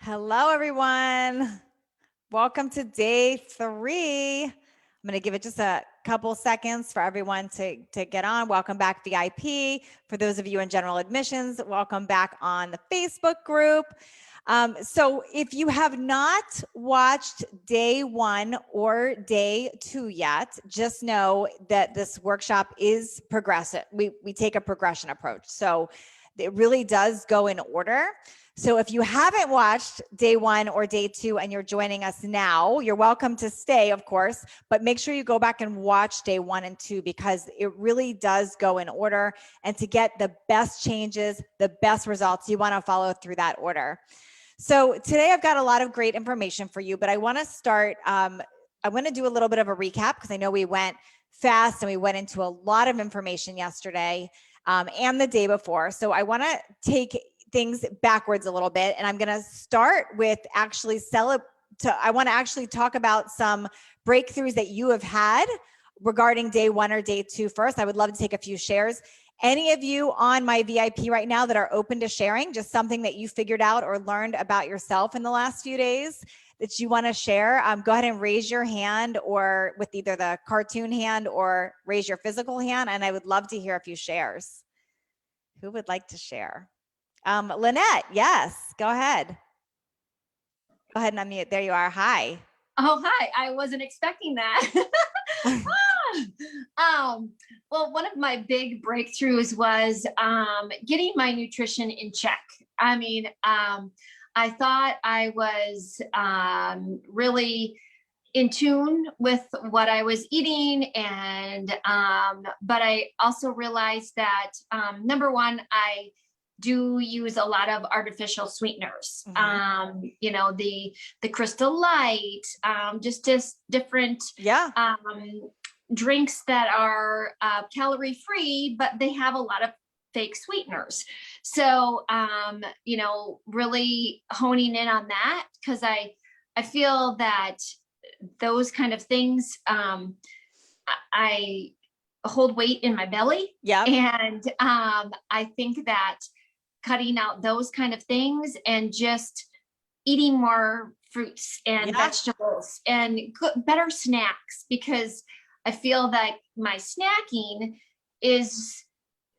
Hello, everyone. Welcome to day 3. I'm going to give it just a couple seconds for everyone to get on. Welcome back, VIP. For those of you in general admissions, welcome back on the Facebook group. So if you have not watched day 1 or day 2 yet, just know that this workshop is progressive. We take a progression approach. So it really does go in order. So if you haven't watched day 1 or day 2 and you're joining us now, you're welcome to stay, of course, but make sure you go back and watch day 1 and 2 because it really does go in order. And to get the best changes, the best results, you want to follow through that order. So today I've got a lot of great information for you, but I want to start, I want to do a little bit of a recap because I know we went fast and we went into a lot of information yesterday and the day before. So I want to take things backwards a little bit. And I'm going to start with actually I want to actually talk about some breakthroughs that you have had regarding day 1 or day 2 first. I would love to take a few shares. Any of you on my VIP right now that are open to sharing, just something that you figured out or learned about yourself in the last few days that you want to share, go ahead and raise your hand, or with either the cartoon hand or raise your physical hand. And I would love to hear a few shares. Who would like to share? Lynette, yes, go ahead. Go ahead and unmute. There you are. Hi. Oh, hi. I wasn't expecting that. Well, one of my big breakthroughs was getting my nutrition in check. I mean, I thought I was really in tune with what I was eating, and but I also realized that number one, I do use a lot of artificial sweeteners. You know, the Crystal Light, just different drinks that are calorie free, but they have a lot of fake sweeteners. So you know, really honing in on that, because I feel that those kind of things, I hold weight in my belly. Yeah. And I think that cutting out those kind of things and just eating more fruits and vegetables and better snacks, because I feel that my snacking is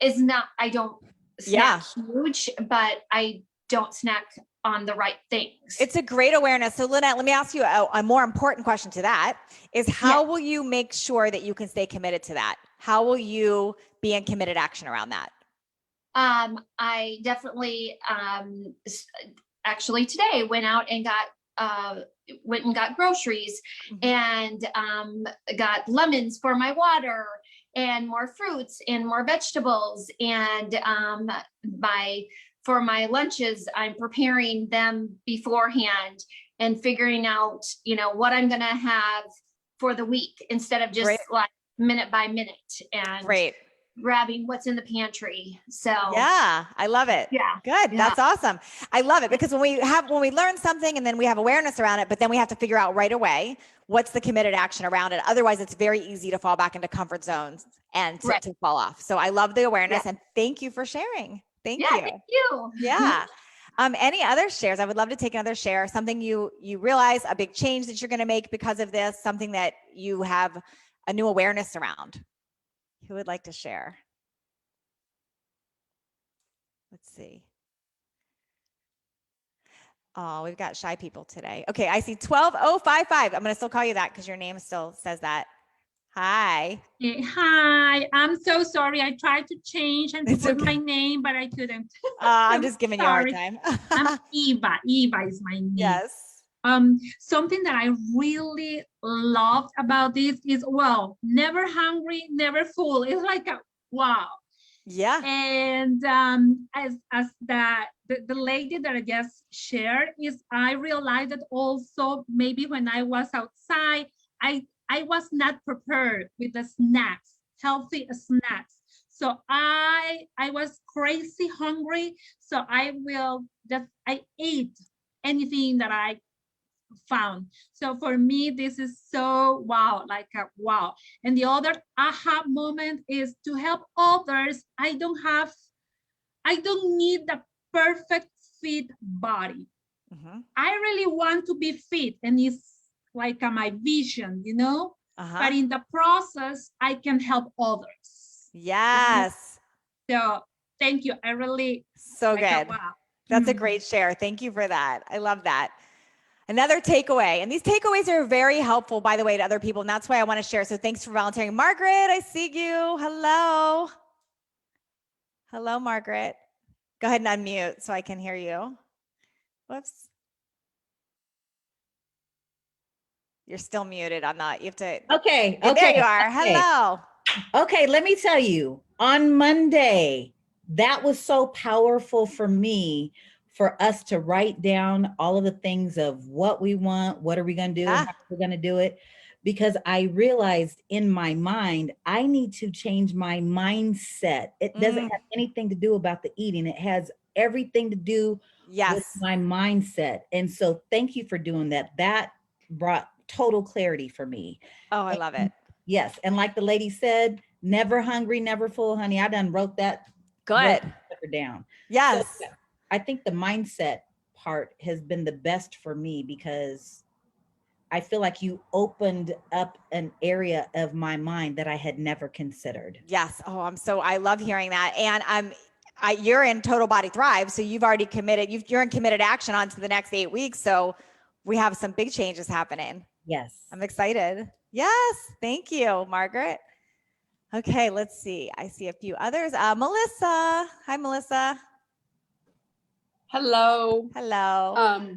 not, I don't snack huge, but I don't snack on the right things. It's a great awareness. So Lynette, let me ask you a more important question to that is how will you make sure that you can stay committed to that? How will you be in committed action around that? I definitely, actually today went out and got groceries and got lemons for my water and more fruits and more vegetables. And for my lunches, I'm preparing them beforehand and figuring out, you know, what I'm going to have for the week instead of just like minute by minute and grabbing what's in the pantry. So yeah, I love it. Yeah. Good. Yeah. That's awesome. I love it because when we learn something and then we have awareness around it, but then we have to figure out right away what's the committed action around it. Otherwise, it's very easy to fall back into comfort zones and to fall off. So I love the awareness and thank you for sharing. Thank you. Thank you. Yeah. Any other shares? I would love to take another share. Something you realize, a big change that you're going to make because of this, something that you have a new awareness around. Who would like to share? Let's see. Oh, we've got shy people today. Okay, I see 12055. I'm going to still call you that because your name still says that. Hi. Hi, I'm so sorry. I tried to change and put my name, but I couldn't. I'm just giving you a hard time. I'm Eva. Eva is my name. Yes. Something that I really loved about this is, well, never hungry, never full. It's like a wow. Yeah. And as the lady that I just shared is, I realized that also maybe when I was outside, I was not prepared with the snacks, healthy snacks. So I was crazy hungry. So I ate anything that I found. So for me, this is so wow, like a wow. And the other aha moment is to help others. I don't need the perfect fit body. I really want to be fit, and it's like my vision, you know. But in the process, I can help others. Yes. So thank you. I really so good. Wow. That's a great share. Thank you for that. I love that. Another takeaway, and these takeaways are very helpful, by the way, to other people, and that's why I want to share. So thanks for volunteering. Margaret, I see you. Hello. Hello, Margaret. Go ahead and unmute so I can hear you. Whoops. You're still muted. I'm not. You have to. Okay. Yeah, Okay. there you are. Okay. Hello. Okay. Let me tell you, on Monday, that was so powerful for me, for us to write down all of the things of what we want, what are we going to do, how we're going to do it. Because I realized in my mind, I need to change my mindset. It doesn't have anything to do about the eating. It has everything to do with my mindset. And so thank you for doing that. That brought total clarity for me. Oh, I love it. Yes. And like the lady said, never hungry, never full, honey. I done wrote that Good. down. Yes. So, I think the mindset part has been the best for me, because I feel like you opened up an area of my mind that I had never considered. Yes. Oh, I love hearing that. And you're in Total Body Thrive. So you've already committed, you're in committed action on to the next 8 weeks. So we have some big changes happening. Yes. I'm excited. Yes. Thank you, Margaret. Okay, let's see. I see a few others. Melissa. Hi, Melissa. Hello. Hello.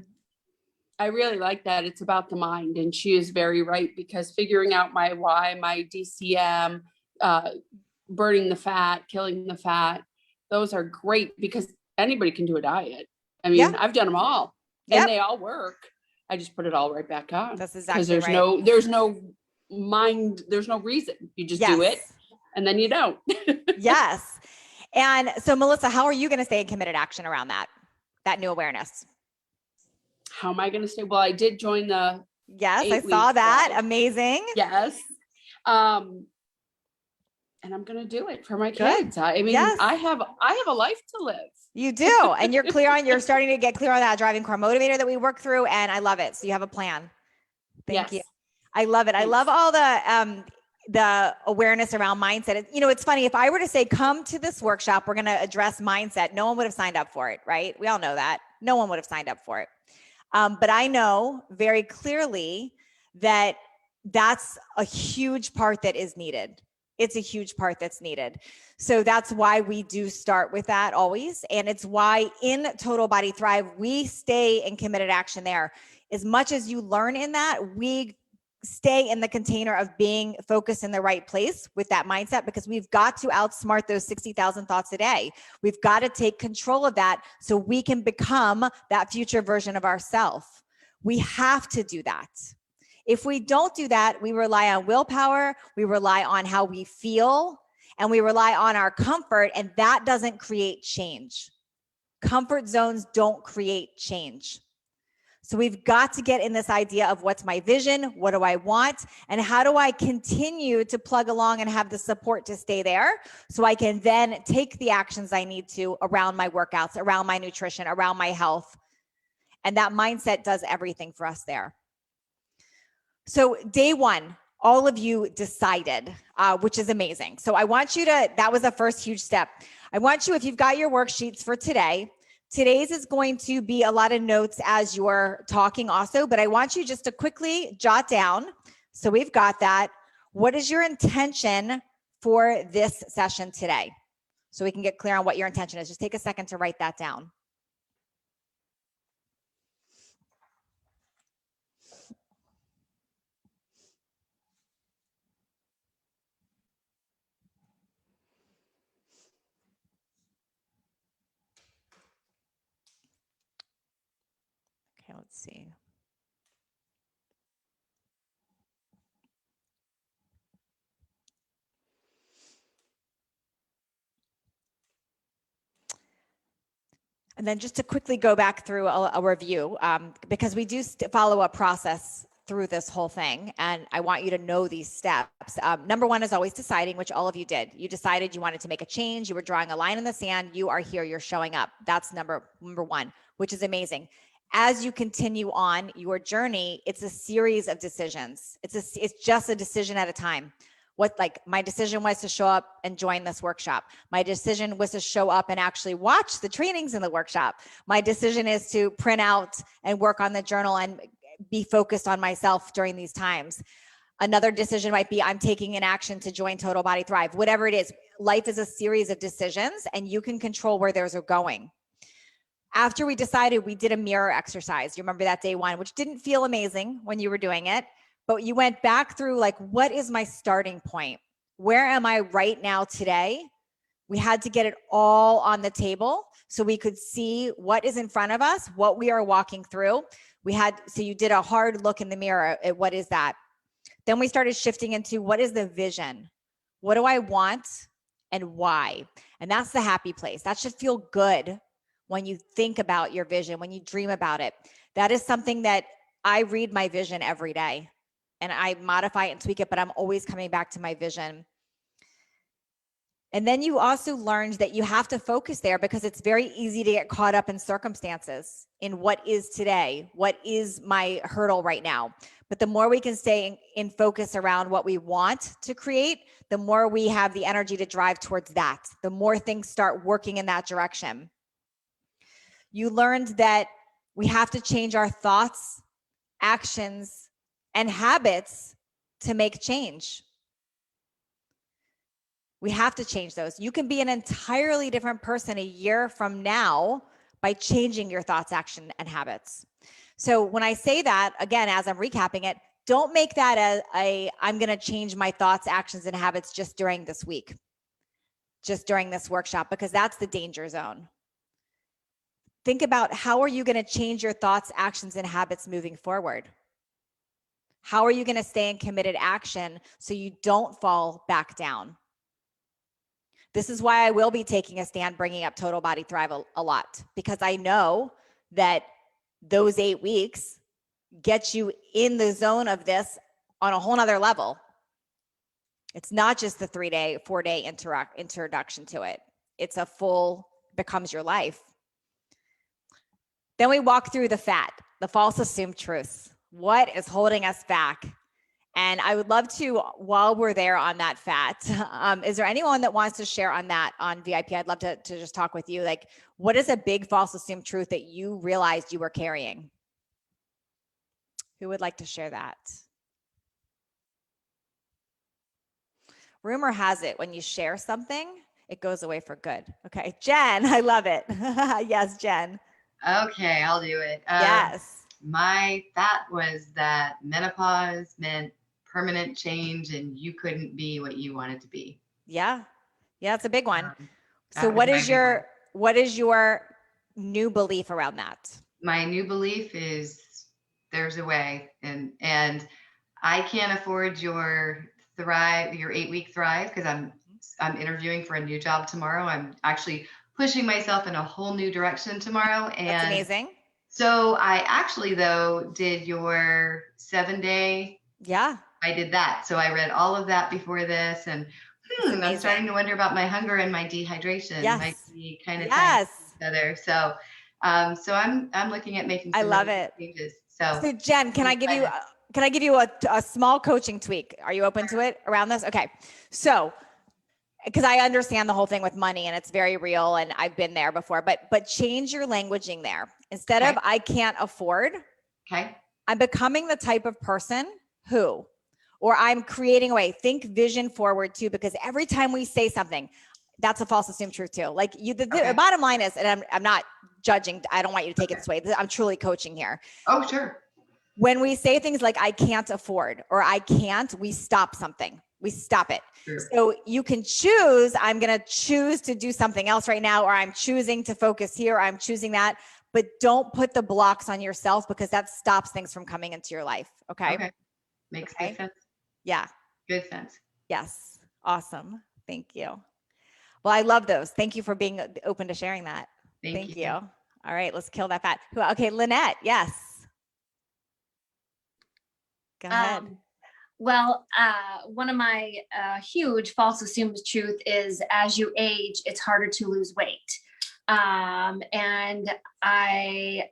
I really like that. It's about the mind, and she is very right, because figuring out my why, my DCM, burning the fat, killing the fat, those are great, because anybody can do a diet. I mean, I've done them all, and they all work. I just put it all right back on. That's exactly because there's no mind, there's no reason. You just do it, and then you don't. Yes. And so, Melissa, how are you going to stay in committed action around that new awareness? How am I going to stay? Well, I did join the I saw that. club. Amazing. Yes. And I'm going to do it for my kids. I mean, I have a life to live. You do. And you're starting to get clear on that driving core motivator that we work through. And I love it. So you have a plan. Thank you. I love it. Thanks. I love all the awareness around mindset. You know, it's funny, if I were to say, come to this workshop, we're going to address mindset, no one would have signed up for it, right? We all know that. No one would have signed up for it. But I know very clearly that that's a huge part that is needed. It's a huge part that's needed. So that's why we do start with that always. And it's why in Total Body Thrive, we stay in committed action there. As much as you learn in that, we stay in the container of being focused in the right place with that mindset, because we've got to outsmart those 60,000 thoughts a day. We've got to take control of that so we can become that future version of ourselves. We have to do that. If we don't do that, we rely on willpower, we rely on how we feel, and we rely on our comfort, and that doesn't create change. Comfort zones don't create change. So we've got to get in this idea of what's my vision, what do I want, and how do I continue to plug along and have the support to stay there so I can then take the actions I need to around my workouts, around my nutrition, around my health. And that mindset does everything for us there. So day one, all of you decided, which is amazing. So I want you to, that was the first huge step. I want you, if you've got your worksheets for today, today's is going to be a lot of notes as you're talking also, but I want you just to quickly jot down. So we've got that. What is your intention for this session today? So we can get clear on what your intention is. Just take a second to write that down. Okay, let's see. And then just to quickly go back through a review, because we do follow a process through this whole thing, and I want you to know these steps. Number one is always deciding, which all of you did. You decided you wanted to make a change. You were drawing a line in the sand. You are here. You're showing up. That's number one, which is amazing. as you continue on your journey, it's a series of decisions. It's just a decision at a time. Like my decision was to show up and join this workshop. My decision was to show up and actually watch the trainings in the workshop. My decision is to print out and work on the journal and be focused on myself during these times. Another decision might be I'm taking an action to join Total Body Thrive. Whatever it is, life is a series of decisions and you can control where those are going. After we decided, we did a mirror exercise. You remember that day one, which didn't feel amazing when you were doing it, but you went back through like, what is my starting point? Where am I right now today? We had to get it all on the table so we could see what is in front of us, what we are walking through. So you did a hard look in the mirror at what is that? Then we started shifting into what is the vision? What do I want and why? And that's the happy place. That should feel good when you think about your vision, when you dream about it. That is something that I read my vision every day and I modify it and tweak it, but I'm always coming back to my vision. And then you also learned that you have to focus there because it's very easy to get caught up in circumstances, in what is today, what is my hurdle right now. But the more we can stay in focus around what we want to create, the more we have the energy to drive towards that, the more things start working in that direction. You learned that we have to change our thoughts, actions, and habits to make change. We have to change those. You can be an entirely different person a year from now by changing your thoughts, action, and habits. So when I say that, again, as I'm recapping it, don't make that I'm going to change my thoughts, actions, and habits just during this week, just during this workshop, because that's the danger zone. Think about how are you going to change your thoughts, actions, and habits moving forward? How are you going to stay in committed action so you don't fall back down? This is why I will be taking a stand, bringing up Total Body Thrive a lot, because I know that those 8 weeks get you in the zone of this on a whole nother level. It's not just the 3-day, 4-day introduction to it. It's a full, becomes your life. Then we walk through the fat, the false assumed truths. What is holding us back? And I would love to, while we're there on that fat, is there anyone that wants to share on that on VIP? I'd love to just talk with you. Like, what is a big false assumed truth that you realized you were carrying? Who would like to share that? Rumor has it, when you share something, it goes away for good. Okay, Jen, I love it. Yes, Jen. Okay, I'll do it. Yes. My thought was that menopause meant permanent change and you couldn't be what you wanted to be. Yeah. Yeah, it's a big one. So was what my is your new belief around that? My new belief is there's a way, and I can't afford your 8-week Thrive because I'm interviewing for a new job tomorrow. I'm actually pushing myself in a whole new direction tomorrow. And that's amazing. So I actually, though, did your 7-day. Yeah. I did that. So I read all of that before this, and I'm starting to wonder about my hunger and my dehydration. Yes. Might be kind of yes. together. So I'm looking at making some I love it. changes. So Jen, can I give you a small coaching tweak? Are you open to it around this? Okay. So, because I understand the whole thing with money and it's very real and I've been there before, but change your languaging there. Instead of I can't afford, I'm becoming the type of person who, or I'm creating a way. Think vision forward too, because every time we say something, that's a false assumed truth too. Like the bottom line is, and I'm not judging, I don't want you to take it this way. I'm truly coaching here. Oh, sure. When we say things like I can't afford or I can't, we stop something. We stop it. Sure. So you can choose, I'm going to choose to do something else right now, or I'm choosing to focus here, or I'm choosing that, but don't put the blocks on yourself because that stops things from coming into your life. Okay. Makes good sense. Yeah. Good sense. Yes. Awesome. Thank you. Well, I love those. Thank you for being open to sharing that. Thank you. All right. Let's kill that fat. Okay. Lynette. Yes. Go ahead. Well, one of my huge false assumed truth is as you age, it's harder to lose weight. And I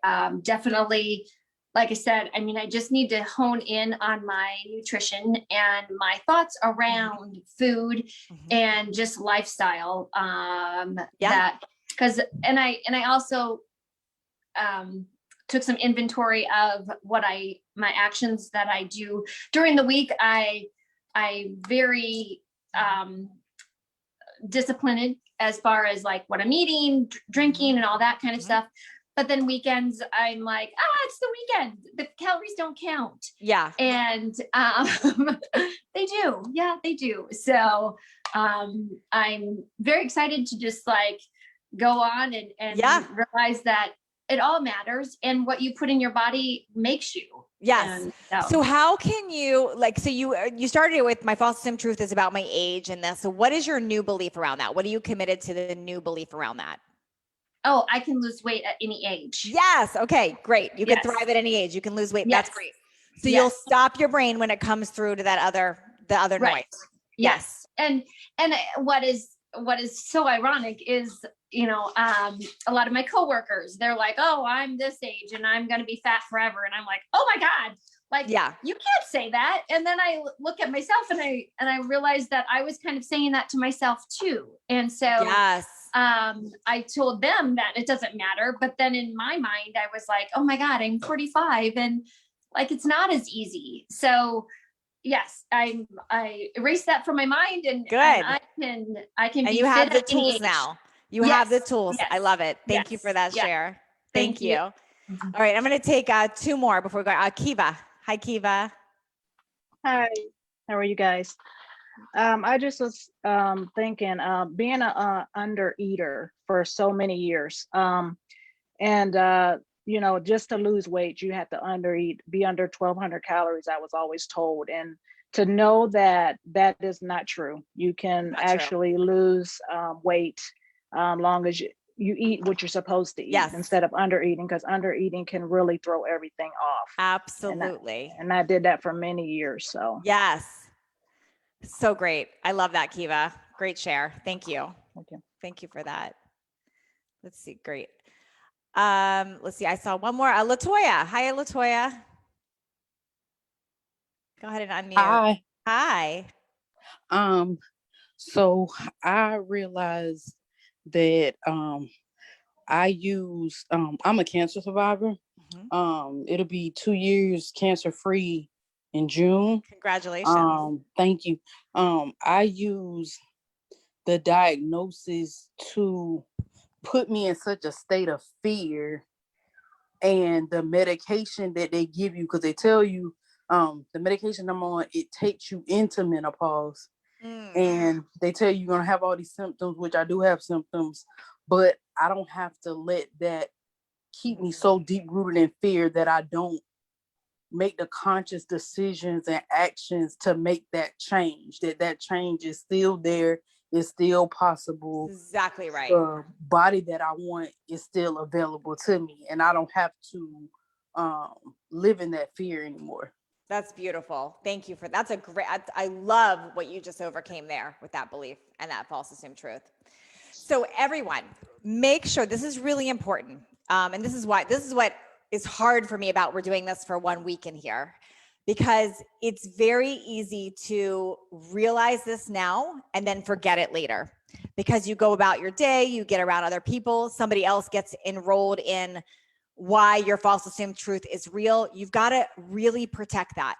definitely, like I said, I mean, I just need to hone in on my nutrition and my thoughts around food and just lifestyle. That because I also took some inventory of my actions that I do during the week. I very disciplined as far as like what I'm eating, drinking, and all that kind of stuff. But then weekends, I'm like, it's the weekend. The calories don't count. Yeah. And they do. Yeah, they do. So I'm very excited to just like go on and realize that it all matters, and what you put in your body makes you. Yes. So how can you, like, so you started it with my false assumed truth is about my age and this. So what is your new belief around that? What are you committed to the new belief around that? Oh, I can lose weight at any age. Yes. Okay, great. You can thrive at any age. You can lose weight. Yes. That's great. So you'll stop your brain when it comes through to the other noise. Yes. And what is so ironic is, you know, a lot of my coworkers, they're like, oh, I'm this age and I'm going to be fat forever. And I'm like, oh my God, like, you can't say that. And then I look at myself and I realized that I was kind of saying that to myself too. And so, I told them that it doesn't matter. But then in my mind, I was like, oh my God, I'm 45 and like, it's not as easy. So yes, I erased that from my mind, and I can. And you have the tools now. You have the tools. I love it. Thank you for that share. Thank you. All right, I'm going to take 2 more before we go. Kiva. Hi, Kiva. Hi. How are you guys? I just was thinking, being an under eater for so many years, and you know, just to lose weight, you have to undereat, be under 1,200 calories, I was always told. And to know that that is not true. You can actually lose weight long as you eat what you're supposed to eat instead of under eating, because under eating can really throw everything off. Absolutely. And I did that for many years. So yes. So great. I love that, Kiva. Great share. Thank you. Okay. Thank you for that. Let's see. Great. Let's see. I saw one more. Latoya. Hi, Latoya. Go ahead and unmute. Hi. So I realized that I use I'm a cancer survivor. It'll be 2 years cancer free in June. Congratulations. Thank you. I use the diagnosis to put me in such a state of fear, and the medication that they give you, because they tell you the medication I'm on, it takes you into menopause. And they tell you you're going to have all these symptoms, which I do have symptoms, but I don't have to let that keep me so deep rooted in fear that I don't make the conscious decisions and actions to make that change, that change is still there. It's still possible. Exactly right. The body that I want is still available to me, and I don't have to live in that fear anymore. That's beautiful. Thank you for that's a great. I love what you just overcame there with that belief and that false assumed truth. So everyone, make sure this is really important, and this is what is hard for me about we're doing this for 1 week in here, because it's very easy to realize this now and then forget it later, because you go about your day, you get around other people, somebody else gets enrolled in why your false assumed truth is real. You've got to really protect that.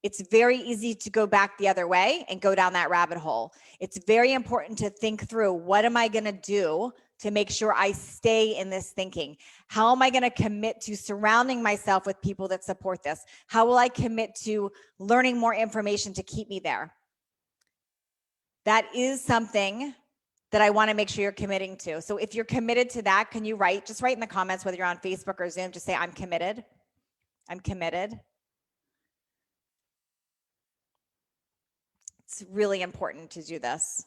It's very easy to go back the other way and go down that rabbit hole. It's very important to think through, what am I going to do to make sure I stay in this thinking? How am I going to commit to surrounding myself with people that support this? How will I commit to learning more information to keep me there? That is something that I want to make sure you're committing to. So if you're committed to that, can you just write in the comments, whether you're on Facebook or Zoom, just say, I'm committed. I'm committed. It's really important to do this.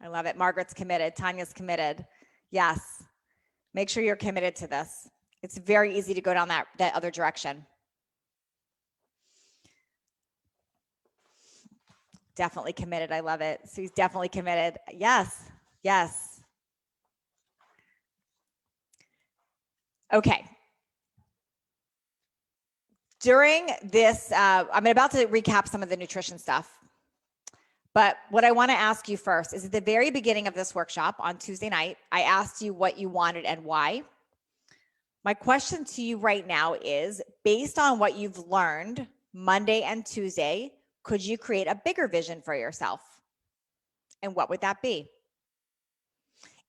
I love it. Margaret's committed. Tanya's committed. Yes. Make sure you're committed to this. It's very easy to go down that other direction. Definitely committed. I love it. So he's definitely committed. Yes. Yes. Okay. During this, I'm about to recap some of the nutrition stuff. But what I want to ask you first is at the very beginning of this workshop on Tuesday night, I asked you what you wanted and why. My question to you right now is, based on what you've learned Monday and Tuesday, could you create a bigger vision for yourself? And what would that be?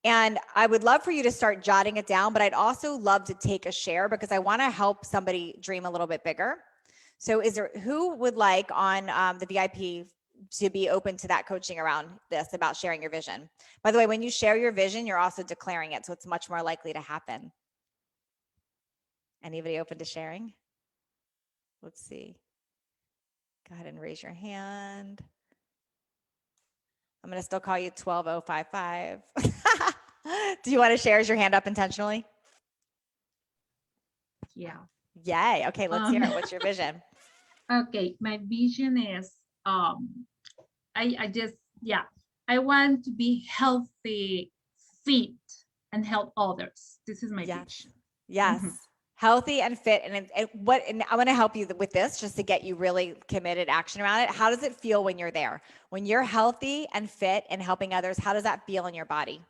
And I would love for you to start jotting it down, but I'd also love to take a share because I want to help somebody dream a little bit bigger. So who would like on the VIP to be open to that coaching around this about sharing your vision? By the way, when you share your vision, you're also declaring it. So it's much more likely to happen. Anybody open to sharing? Let's see. Go ahead and raise your hand. I'm going to still call you 12055. Do you want to share? Is your hand up intentionally? Yeah. Yay. Okay, let's hear it. What's your vision? Okay, my vision is I want to be healthy, fit, and help others. This is my vision. Yes. Mm-hmm. Healthy and fit. And I want to help you with this just to get you really committed action around it. How does it feel when you're there? When you're healthy and fit and helping others, how does that feel in your body?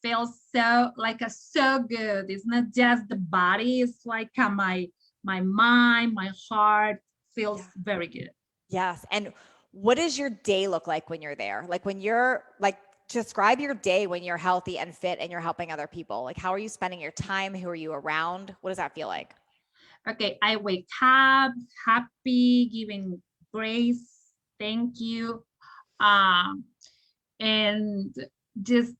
Feels so good. It's not just the body, it's like my mind, my heart feels very good. Yes. And what does your day look like when you're there? Like when you're describe your day when you're healthy and fit and you're helping other people. Like, how are you spending your time? Who are you around? What does that feel like? Okay, I wake up happy, giving grace, thank you, and just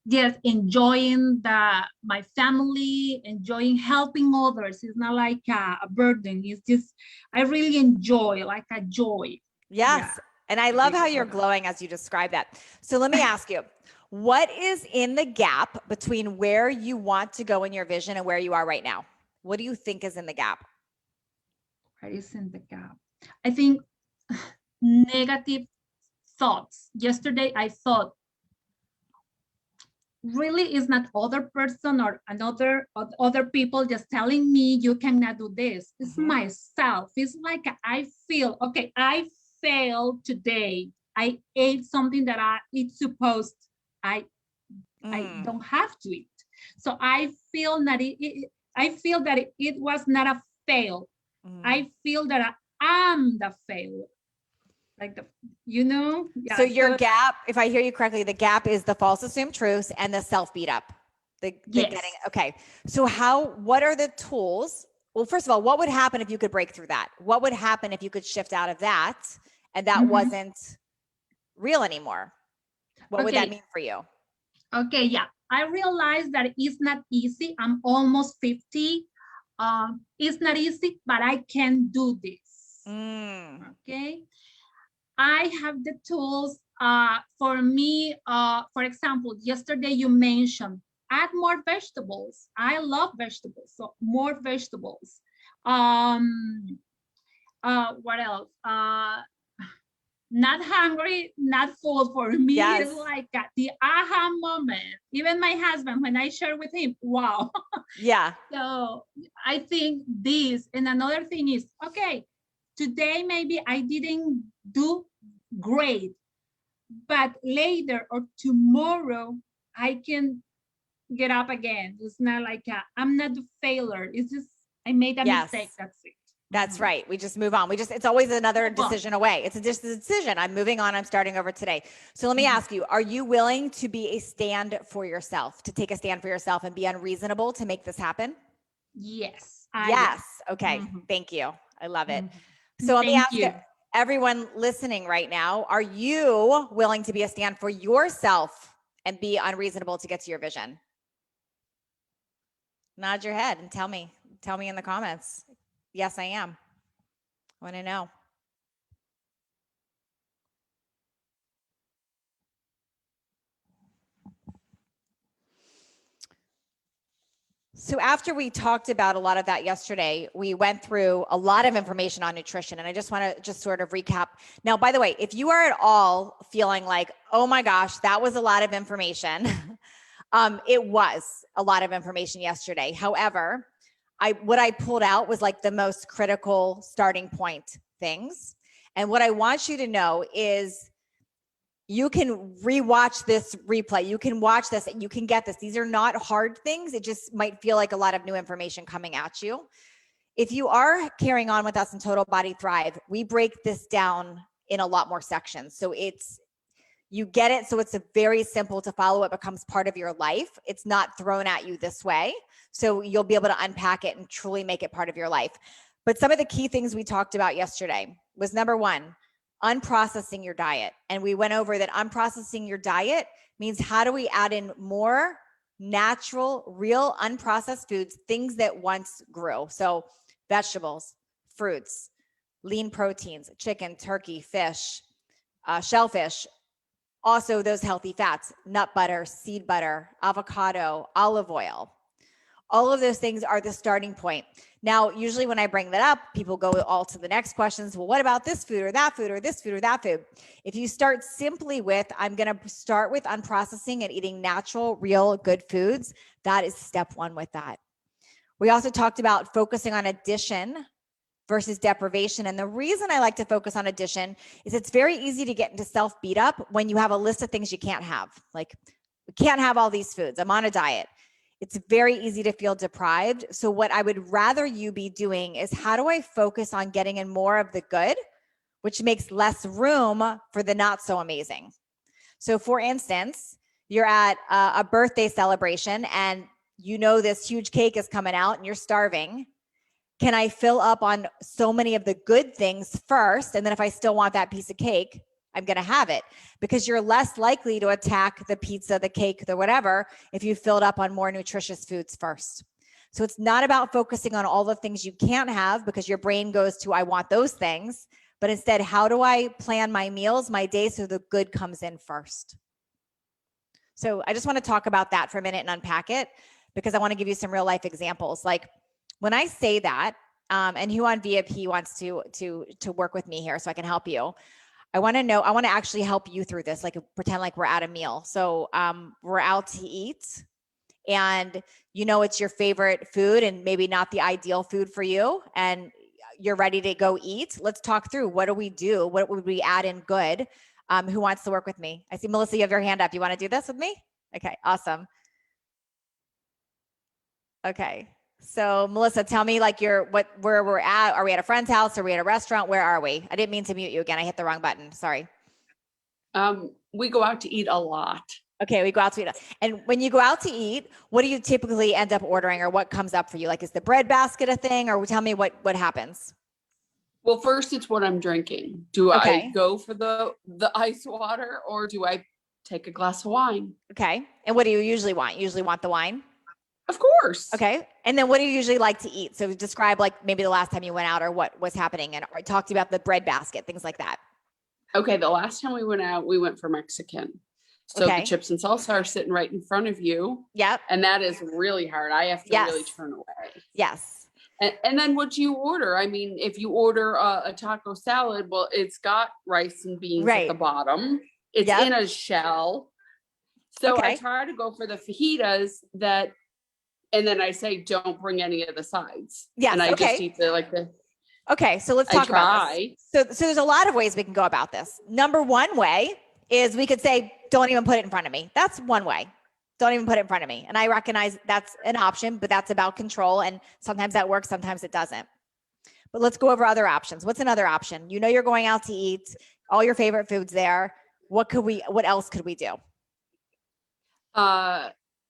enjoying my family, enjoying helping others. It's not like a burden. It's just I really enjoy, like a joy. Yes. Yeah. And I love how you're glowing as you describe that. So let me ask you, what is in the gap between where you want to go in your vision and where you are right now? What do you think is in the gap? What is in the gap? I think negative thoughts. Yesterday I thought, really is not other person or other people just telling me you cannot do this. It's myself. It's like I feel, okay, I failed today. I ate something that it's supposed I don't have to eat. So I feel that it was not a fail. I feel that I am the failure. Like Yeah, so your gap, if I hear you correctly, the gap is the false assumed truths and the self beat up. Okay. So what are the tools? Well, first of all, what would happen if you could break through that? What would happen if you could shift out of that and that wasn't real anymore? What would that mean for you? Okay, yeah. I realized that it's not easy. I'm almost 50. It's not easy, but I can do this. Okay. I have the tools for me. For example, yesterday you mentioned add more vegetables. I love vegetables, so more vegetables. What else? Not hungry, not full. For me, it's like the aha moment. Even my husband, when I share with him, wow. Yeah. So I think this, and another thing is, okay, today maybe I didn't do great, but later or tomorrow I can get up again. It's not like I'm not a failure. It's just I made a mistake. That's it. That's right. We just move on. It's always another decision away. It's just a decision. I'm moving on. I'm starting over today. So let me ask you, are you willing to be a stand for yourself, to take a stand for yourself and be unreasonable to make this happen? Yes. Yes. Okay. Thank you. I love it. So let me ask you, everyone listening right now, are you willing to be a stand for yourself and be unreasonable to get to your vision? Nod your head and tell me in the comments. Yes, I am. I want to know. So after we talked about a lot of that yesterday, we went through a lot of information on nutrition, and I just want to sort of recap. Now, by the way, if you are at all feeling like, oh my gosh, that was a lot of information, It was a lot of information yesterday. However, what I pulled out was like the most critical starting point things. And what I want you to know is you can rewatch this replay. You can watch this and you can get this. These are not hard things. It just might feel like a lot of new information coming at you. If you are carrying on with us in Total Body Thrive, we break this down in a lot more sections. So you get it. So it's a very simple to follow. It becomes part of your life. It's not thrown at you this way. So you'll be able to unpack it and truly make it part of your life. But some of the key things we talked about yesterday was number one, unprocessing your diet. And we went over that unprocessing your diet means how do we add in more natural, real, unprocessed foods, things that once grew. So vegetables, fruits, lean proteins, chicken, turkey, fish, shellfish, also those healthy fats, nut butter, seed butter, avocado, olive oil. All of those things are the starting point. Now, usually when I bring that up, people go all to the next questions. Well, what about this food or that food or this food or that food? If you start simply with, I'm going to start with unprocessing and eating natural, real, good foods, that is step one with that. We also talked about focusing on addition versus deprivation. And the reason I like to focus on addition is it's very easy to get into self beat up when you have a list of things you can't have. Like, we can't have all these foods. I'm on a diet. It's very easy to feel deprived. So what I would rather you be doing is how do I focus on getting in more of the good, which makes less room for the not so amazing. So for instance, you're at a birthday celebration and you know this huge cake is coming out and you're starving. Can I fill up on so many of the good things first? And then if I still want that piece of cake, I'm going to have it, because you're less likely to attack the pizza, the cake, the whatever, if you filled up on more nutritious foods first. So it's not about focusing on all the things you can't have because your brain goes to, I want those things, but instead, how do I plan my meals, my day, so the good comes in first? So I just want to talk about that for a minute and unpack it, because I want to give you some real life examples. Like when I say that, and who on VIP wants to work with me here so I can help you. I want to actually help you through this, like pretend like we're at a meal. So we're out to eat and it's your favorite food and maybe not the ideal food for you and you're ready to go eat. Let's talk through, what do we do? What would we add in good? Who wants to work with me? I see Melissa, you have your hand up. You want to do this with me? Okay, awesome. Okay. So Melissa, tell me like where we're at. Are we at a friend's house? Are we at a restaurant? Where are we? I didn't mean to mute you again. I hit the wrong button. Sorry. We go out to eat a lot. Okay, we go out to eat. And when you go out to eat, what do you typically end up ordering, or what comes up for you? Like, is the bread basket a thing, or tell me what happens? Well, first it's what I'm drinking. Do I go for the ice water, or do I take a glass of wine? Okay. And what do you usually want? You usually want the wine? Of course. Okay. And then what do you usually like to eat? So describe like maybe the last time you went out or what was happening, and or talk to you about the bread basket, things like that. Okay. The last time we went out, we went for Mexican. So the chips and salsa are sitting right in front of you. Yep. And that is really hard. I have to really turn away. Yes. And then what do you order? I mean, if you order a taco salad, well, it's got rice and beans at the bottom. It's in a shell. So I try to go for the fajitas and then I say, don't bring any of the sides. Yes. And I just eat the. Okay. So let's talk about this. So there's a lot of ways we can go about this. Number one way is we could say, don't even put it in front of me. That's one way. Don't even put it in front of me. And I recognize that's an option, but that's about control. And sometimes that works, sometimes it doesn't. But let's go over other options. What's another option? You're going out to eat, all your favorite foods there. What else could we do?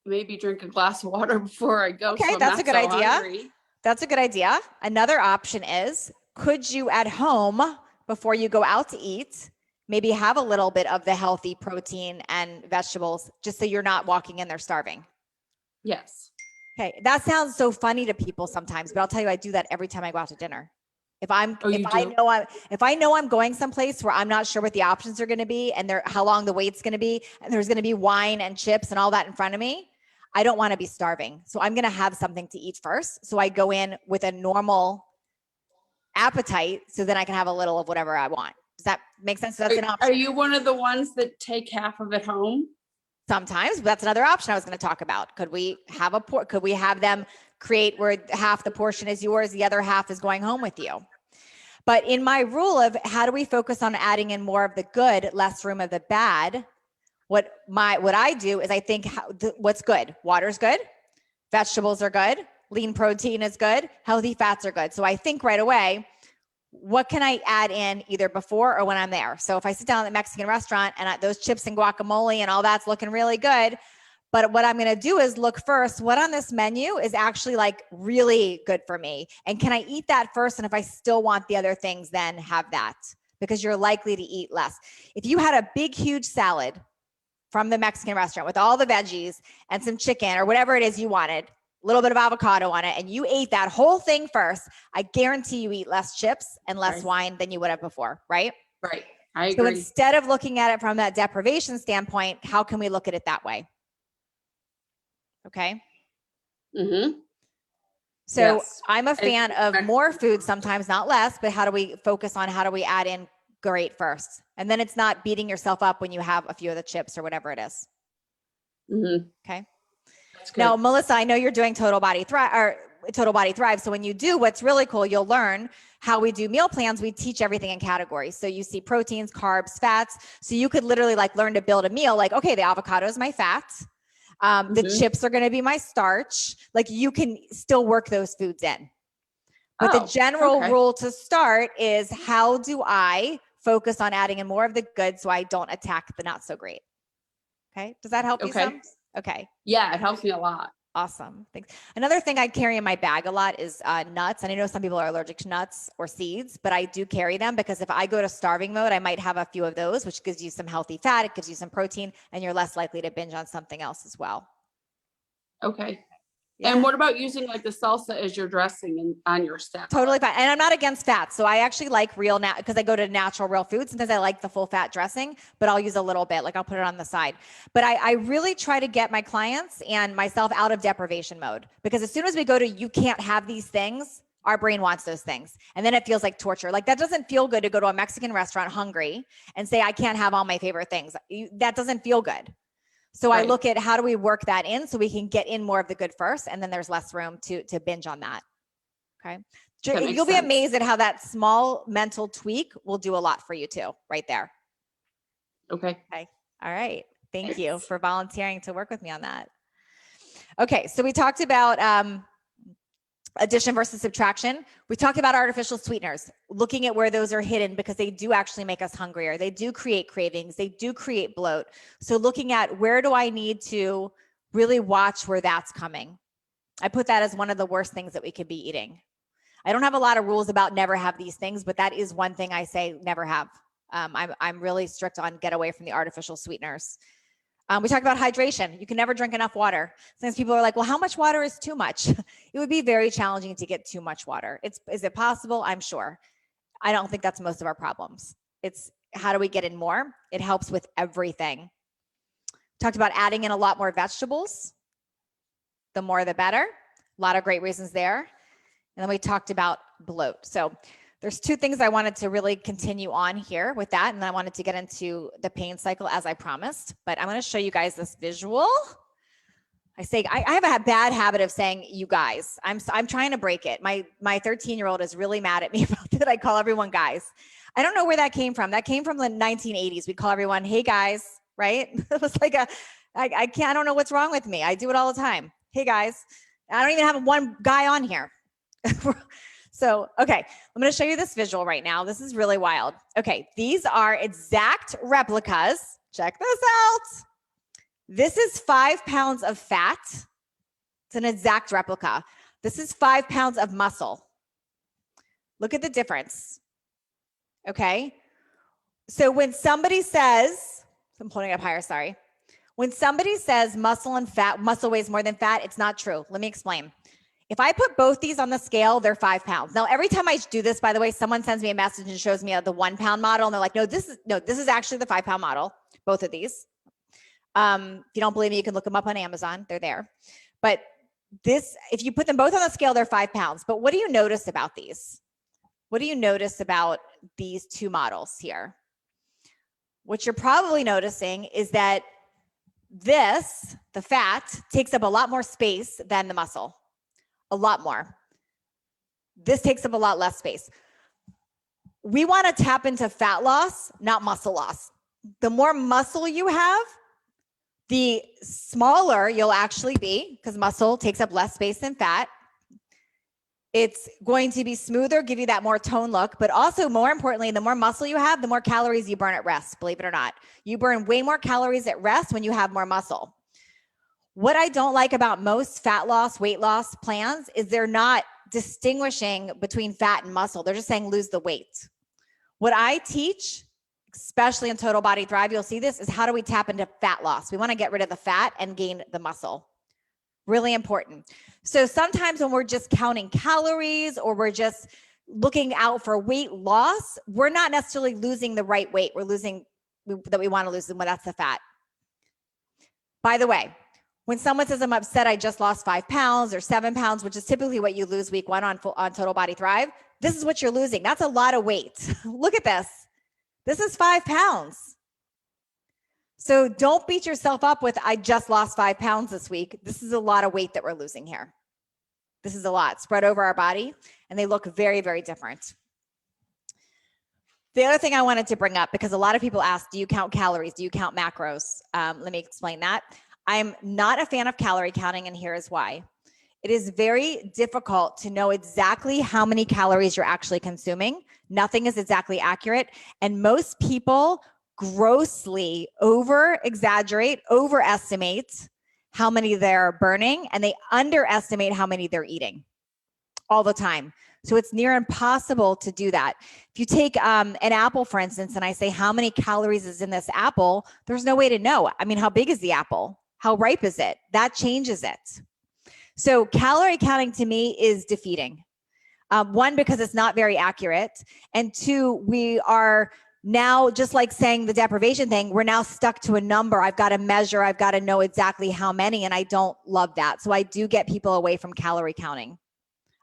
Maybe drink a glass of water before I go. Okay, so that's a good idea. Hungry. That's a good idea. Another option is, could you at home, before you go out to eat, maybe have a little bit of the healthy protein and vegetables, just so you're not walking in there starving? Yes. Okay, that sounds so funny to people sometimes, but I'll tell you, I do that every time I go out to dinner. If I know I'm going someplace where I'm not sure what the options are going to be and how long the wait's going to be, and there's going to be wine and chips and all that in front of me, I don't want to be starving. So I'm going to have something to eat first. So I go in with a normal appetite, so then I can have a little of whatever I want. Does that make sense? So that's an option. Are you one of the ones that take half of it home? Sometimes, but that's another option I was going to talk about. Could we have them create where half the portion is yours, the other half is going home with you? But in my rule of how do we focus on adding in more of the good, less room of the bad, what I do is I think what's good. Water's good, vegetables are good, lean protein is good, healthy fats are good. So I think right away, what can I add in either before or when I'm there? So if I sit down at the Mexican restaurant and those chips and guacamole and all that's looking really good, but what I'm going to do is look first, what on this menu is actually like really good for me? And can I eat that first? And if I still want the other things, then have that, because you're likely to eat less. If you had a big, huge salad from the Mexican restaurant with all the veggies and some chicken or whatever it is you wanted, a little bit of avocado on it, and you ate that whole thing first, I guarantee you eat less chips and less wine than you would have before, right? Right. I agree. So instead of looking at it from that deprivation standpoint, how can we look at it that way? Okay. Mm-hmm. So Yes. I'm a fan of more food sometimes, not less, but how do we focus on how do we add in great first? And then it's not beating yourself up when you have a few of the chips or whatever it is. Mm-hmm. Okay. That's good. Now, Melissa, I know you're doing Total Body Thrive. So when you do, what's really cool, you'll learn how we do meal plans. We teach everything in categories. So you see proteins, carbs, fats. So you could literally like learn to build a meal like, okay, the avocado is my fat. The chips are going to be my starch. Like you can still work those foods in. But the general rule to start is how do I focus on adding in more of the good so I don't attack the not so great? Okay. Does that help you some? Okay. Yeah, it helps me a lot. Awesome. Thanks. Another thing I carry in my bag a lot is nuts. And I know some people are allergic to nuts or seeds, but I do carry them because if I go to starving mode, I might have a few of those, which gives you some healthy fat. It gives you some protein and you're less likely to binge on something else as well. Okay. Yeah. And what about using like the salsa as your dressing on your salad? Totally fine. And I'm not against fat. So I actually like because I go to natural real food. Sometimes I like the full fat dressing, but I'll use a little bit, like I'll put it on the side. But I really try to get my clients and myself out of deprivation mode, because as soon as we go to, you can't have these things, our brain wants those things. And then it feels like torture. Like that doesn't feel good to go to a Mexican restaurant hungry and say, I can't have all my favorite things. That doesn't feel good. So I look at how do we work that in so we can get in more of the good first, and then there's less room to binge on that. Okay. You'll be amazed at how that small mental tweak will do a lot for you too, right there. Okay. Okay. All right. Thank you for volunteering to work with me on that. Okay. So we talked about addition versus subtraction. We talked about artificial sweeteners, looking at where those are hidden because they do actually make us hungrier. They do create cravings. They do create bloat. So looking at where do I need to really watch where that's coming. I put that as one of the worst things that we could be eating. I don't have a lot of rules about never have these things, but that is one thing I say never have. I'm really strict on get away from the artificial sweeteners. We talked about hydration. You can never drink enough water. Sometimes people are like, well, how much water is too much? It would be very challenging to get too much water. Is it possible? I'm sure. I don't think that's most of our problems. It's how do we get in more? It helps with everything. Talked about adding in a lot more vegetables. The more, the better. A lot of great reasons there. And then we talked about bloat. So there's two things I wanted to really continue on here with that. And then I wanted to get into the pain cycle as I promised, but I'm going to show you guys this visual. I have a bad habit of saying you guys. I'm trying to break it. My 13-year-old is really mad at me about that. I call everyone guys. I don't know where that came from. That came from the 1980s. We'd call everyone, hey guys, right? It was like I don't know what's wrong with me. I do it all the time. Hey guys. I don't even have one guy on here. So, okay, I'm going to show you this visual right now. This is really wild. Okay, these are exact replicas. Check this out. This is 5 pounds of fat. It's an exact replica. This is 5 pounds of muscle. Look at the difference. Okay, so when somebody says, I'm pulling it up higher, sorry. When somebody says muscle weighs more than fat, it's not true. Let me explain. If I put both these on the scale, they're 5 pounds. Now, every time I do this, by the way, someone sends me a message and shows me the 1 pound model. And they're like, no, this is actually the 5 pound model, both of these. If you don't believe me, you can look them up on Amazon. They're there. But if you put them both on the scale, they're 5 pounds. But what do you notice about these? What do you notice about these two models here? What you're probably noticing is that the fat, takes up a lot more space than the muscle, a lot more. This takes up a lot less space. We want to tap into fat loss, not muscle loss. The more muscle you have, the smaller you'll actually be, because muscle takes up less space than fat. It's going to be smoother, give you that more tone look, but also more importantly, the more muscle you have, the more calories you burn at rest, believe it or not. You burn way more calories at rest when you have more muscle. What I don't like about most fat loss, weight loss plans is they're not distinguishing between fat and muscle. They're just saying lose the weight. What I teach, especially in Total Body Thrive, you'll see this, is how do we tap into fat loss? We want to get rid of the fat and gain the muscle. Really important. So sometimes when we're just counting calories or we're just looking out for weight loss, we're not necessarily losing the right weight. We're losing that we want to lose, and that's the fat. By the way, when someone says, I'm upset, I just lost 5 pounds or 7 pounds, which is typically what you lose week 1 on Total Body Thrive, this is what you're losing. That's a lot of weight. Look at this. This is 5 pounds. So don't beat yourself up with, I just lost 5 pounds this week. This is a lot of weight that we're losing here. This is a lot spread over our body, and they look very, very different. The other thing I wanted to bring up, because a lot of people ask, do you count calories? Do you count macros? Let me explain that. I'm not a fan of calorie counting, and here is why. It is very difficult to know exactly how many calories you're actually consuming. Nothing is exactly accurate, and most people grossly over-exaggerate, overestimate how many they're burning, and they underestimate how many they're eating all the time. So it's near impossible to do that. If you take an apple, for instance, and I say, how many calories is in this apple? There's no way to know. I mean, how big is the apple? How ripe is it? That changes it. So calorie counting to me is defeating. 1, because it's not very accurate. And 2, we are now, just like saying the deprivation thing, we're now stuck to a number. I've got to measure. I've got to know exactly how many. And I don't love that. So I do get people away from calorie counting.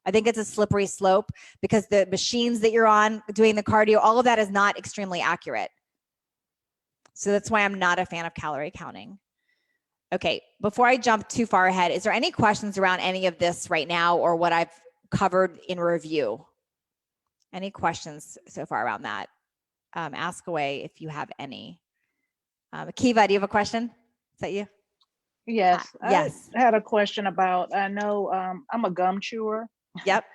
I think it's a slippery slope because the machines that you're on doing the cardio, all of that is not extremely accurate. So that's why I'm not a fan of calorie counting. Okay, before I jump too far ahead, is there any questions around any of this right now or what I've covered in review? Any questions so far around that? Ask away if you have any. Kiva, do you have a question? Is that you? Yes. Yes. I had a question about, I know I'm a gum chewer. Yep.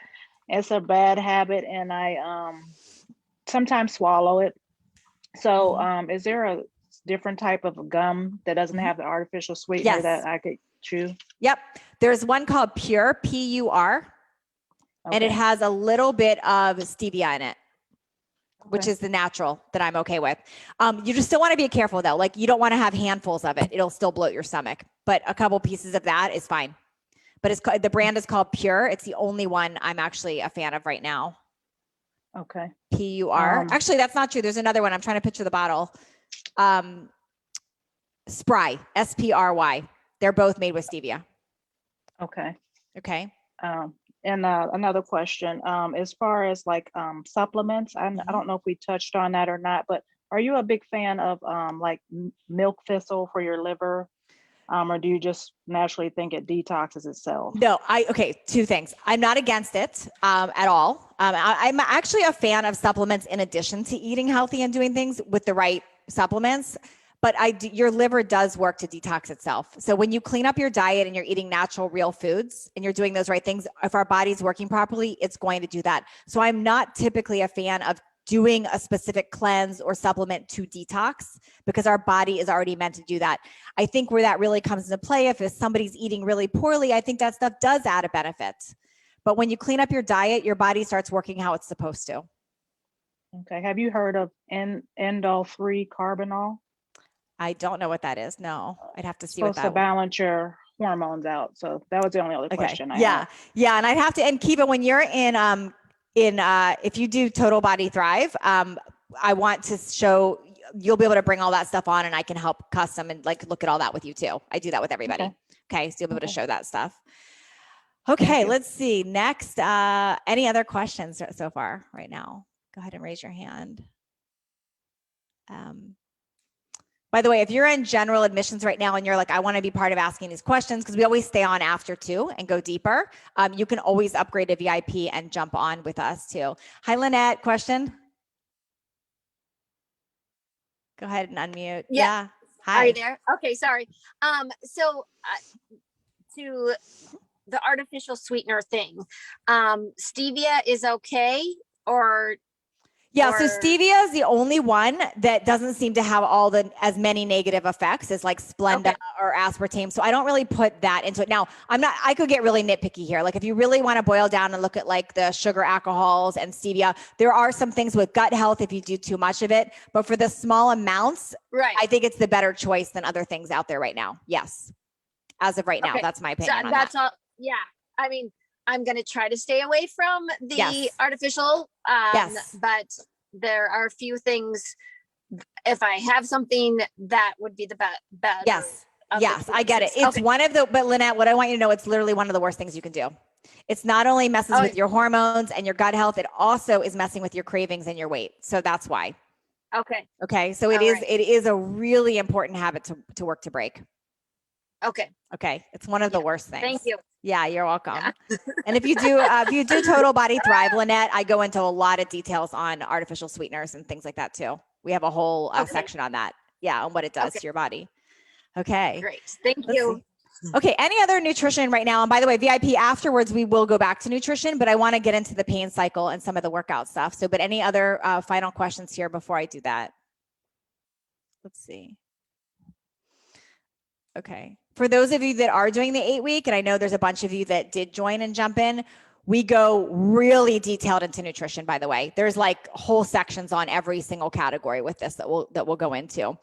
It's a bad habit, and I sometimes swallow it. So is there a different type of gum that doesn't have the artificial sweetener that I could chew? Yep. There's one called Pure, P-U-R, and it has a little bit of stevia in it, which is the natural that I'm okay with. You just still want to be careful though. Like you don't want to have handfuls of it. It'll still bloat your stomach, but a couple pieces of that is fine. But it's the brand is called Pure. It's the only one I'm actually a fan of right now. Okay. P-U-R. Actually, that's not true. There's another one. I'm trying to picture the bottle. Spry, S-P-R-Y. They're both made with stevia. Okay. Okay. And another question, as far as like supplements, I don't know if we touched on that or not, but are you a big fan of like milk thistle for your liver? Or do you just naturally think it detoxes itself? No, okay, 2 things. I'm not against it at all. I'm actually a fan of supplements in addition to eating healthy and doing things with the right supplements. But your liver does work to detox itself. So when you clean up your diet and you're eating natural, real foods and you're doing those right things, if our body's working properly, it's going to do that. So I'm not typically a fan of doing a specific cleanse or supplement to detox because our body is already meant to do that. I think where that really comes into play, if somebody's eating really poorly, I think that stuff does add a benefit. But when you clean up your diet, your body starts working how it's supposed to. Okay. Have you heard of indole-3 carbinol? I don't know what that is. No, I'd have to see what that is. Supposed to balance your hormones out. So that was the only other question I had. Yeah. And I'd have to, and keep it when you're if you do Total Body Thrive, I want to show, you'll be able to bring all that stuff on and I can help custom and like look at all that with you too. I do that with everybody. Okay. So you'll be able to show that stuff. Okay. Let's see. Next, any other questions so far right now? Go ahead and raise your hand. By the way, if you're in general admissions right now and you're like, I want to be part of asking these questions, because we always stay on after too and go deeper, you can always upgrade to VIP and jump on with us too. Hi, Lynette, question? Go ahead and unmute. Yeah. Hi. Are you there? Okay, sorry. So to the artificial sweetener thing, stevia is okay, or Yeah, so stevia is the only one that doesn't seem to have as many negative effects as like Splenda or aspartame. So I don't really put that into it. Now, I could get really nitpicky here. Like if you really want to boil down and look at like the sugar alcohols and stevia, there are some things with gut health if you do too much of it. But for the small amounts, right? I think it's the better choice than other things out there right now. Yes. As of right now, that's my opinion. So on that's that. all. Yeah. I mean, I'm going to try to stay away from the artificial, but there are a few things. If I have something, that would be the better. Yes. Yes, I get it. It's one of the, but Lynette, what I want you to know, it's literally one of the worst things you can do. It's not only messes with your hormones and your gut health, it also is messing with your cravings and your weight. So that's why. Okay. Okay. So it is a really important habit to work to break. Okay. Okay. It's one of the worst things. Thank you. Yeah, you're welcome. Yeah. And if you do Total Body Thrive, Lynette, I go into a lot of details on artificial sweeteners and things like that too. We have a whole section on that. Yeah, on what it does to your body. Okay. Great. Thank you. Okay. Any other nutrition right now? And by the way, VIP afterwards, we will go back to nutrition, but I want to get into the pain cycle and some of the workout stuff. So, but any other final questions here before I do that? Let's see. Okay. For those of you that are doing the 8-week, and I know there's a bunch of you that did join and jump in, we go really detailed into nutrition, by the way. There's like whole sections on every single category with this that we'll go into.